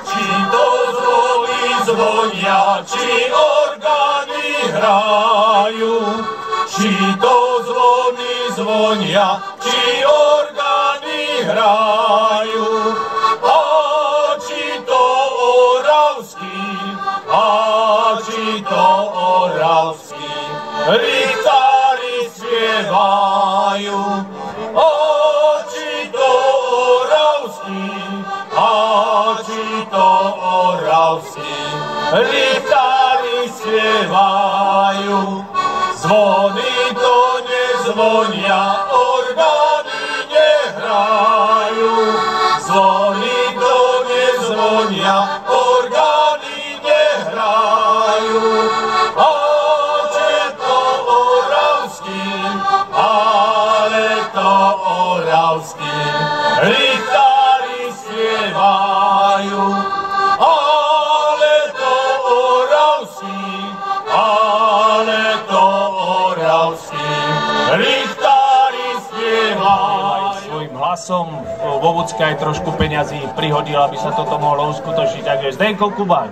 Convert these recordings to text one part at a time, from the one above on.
Či to zvony zvonia, či orgány hrajú, či to zvony zvonia, či orgány hrajú, a či to oravský, a či to oravský, rychtári spievajú, a či to oravský, a či to oravský, rychtári spievajú. Zvony to nezvonia, orgány nehrajú. Zvony to nezvonia, orgány nehrajú. A či to oravský, ale to oravský, rychtári spievajú. Ale to oravský, ale to oravský, rychtári spievajú. Svojím hlasom vo Vúcke aj trošku peňazí prihodil, aby sa toto mohlo uskutočniť. Takže Zdenko Kubáň.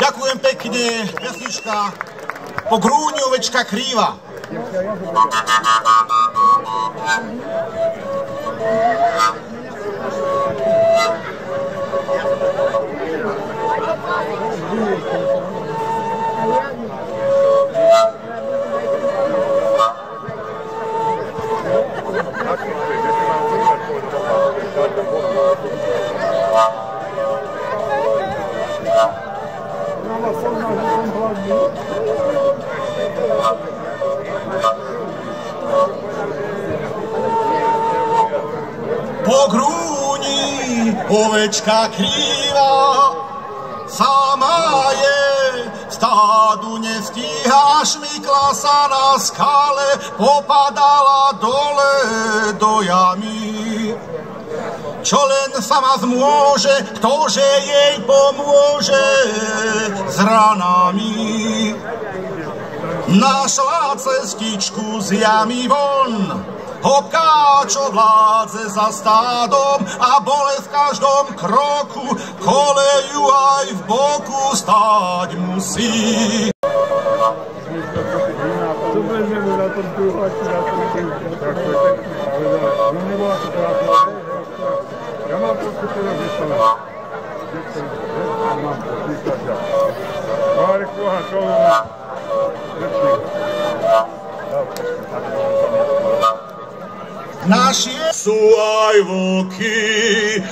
Ďakujem pekne, pesnička Po grúni ovečka krýva. Po grúni ovečka krýva, sama je, stádu nestíha, šmykla sa na skale, popadala dole do jamy. Čo len sama zmôže, ktože jej pomôže s ranami. Našla cestičku z jamy von, hopká, čo vládze za stádom, a bolesť v každom kroku, koleju aj v boku stáť musí. Ja mám trošku teraz vystavené. Mám to písaťa. Marek Kuhan, čo ho má? Rečník. Naši sú aj vlky.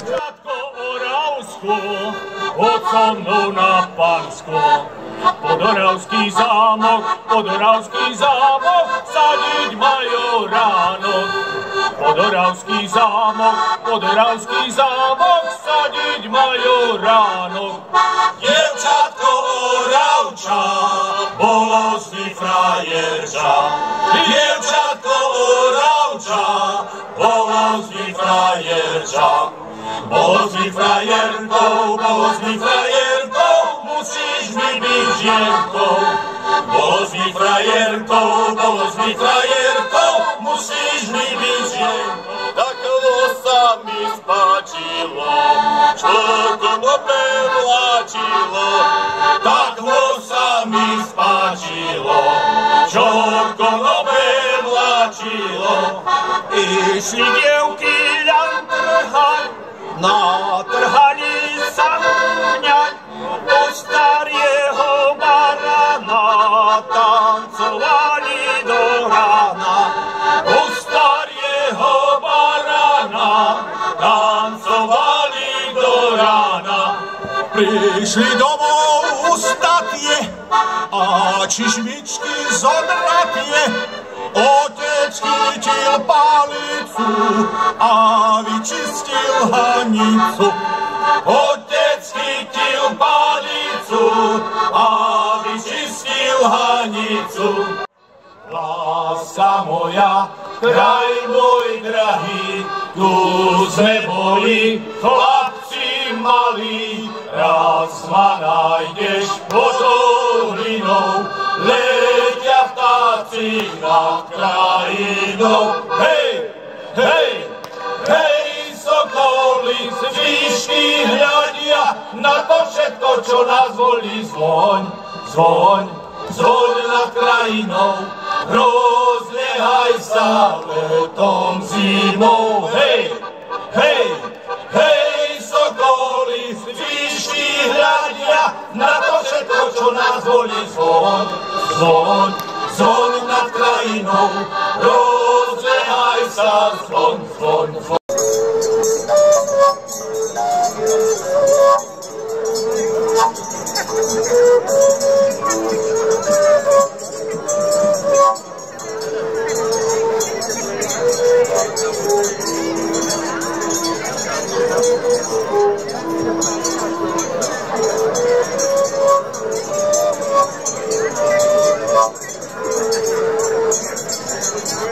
Krátko Oravsko, od so mnou na Pansko. Podoravský zámok, sadiť majú ráno. Podoravský zámok, sadiť majú ráno. Dievčatko Oravča, bolo si frajerča. Dievčatko Oravča, bolo si frajerča. Bolo si frajerkou, musíš mi byť žienkou. Bolo si frajerkou, musíš mi byť žienkou. Takvo sa mi spáčilo, čo konope vláčilo. Takvo sa mi spáčilo, čo konope vláčilo. Išli dievky ľan trhať, na trhaní sa mňať, do starého barana tancovali do rána. Do starého barana tancovali do rána. Prišli domov ustatie a čižmičky zodratie. Otec chytil palicu a vyčistil hanicu. Otec chytil palicu a vyčistil hanicu. Láska moja, kraj môj drahý, tu sme boli chlapci malí. Raz ma nájdeš pod tou hlinou, nad krajinou. Hej, hej, hej, sokoly z výšky hľadia na to všetko, čo nás volí. Zvoň, zvoň, zvoň nad krajinou, rozliehaj sa letom, zimou. Hej, hej, hej, sokoly z výšky hľadia na to všetko, čo nás volí. Zvoň, zvoň, zvoň nad krajinou, rozliehaj sa, zvoň, zvoň, zvoň.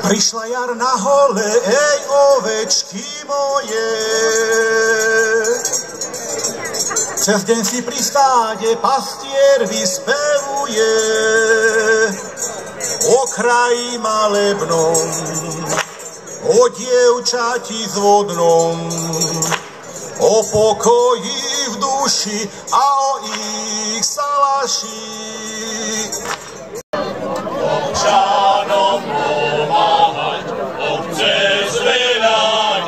Prišla jar na hole, ej ovečky moje. Cez deň si pri stáde pastier vyspevuje o kraji malebnom, o dievčati zvodnom, o pokoji v duši a o ich salaši. Občanom pomáhať, obce zveľaďovať.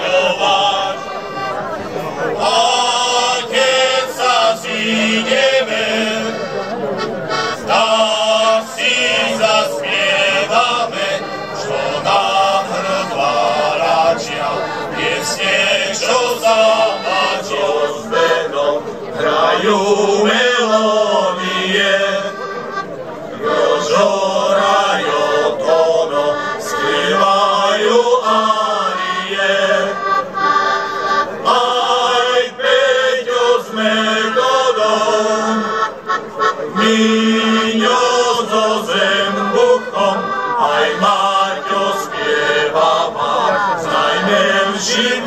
A keď sa zídeme, tak si zaspievame, čo nám rozváračia, piesne, čo zamačia s menom, hrajú melódie. Míňo so zembuchom, aj Maťo spieva vám, s najmenším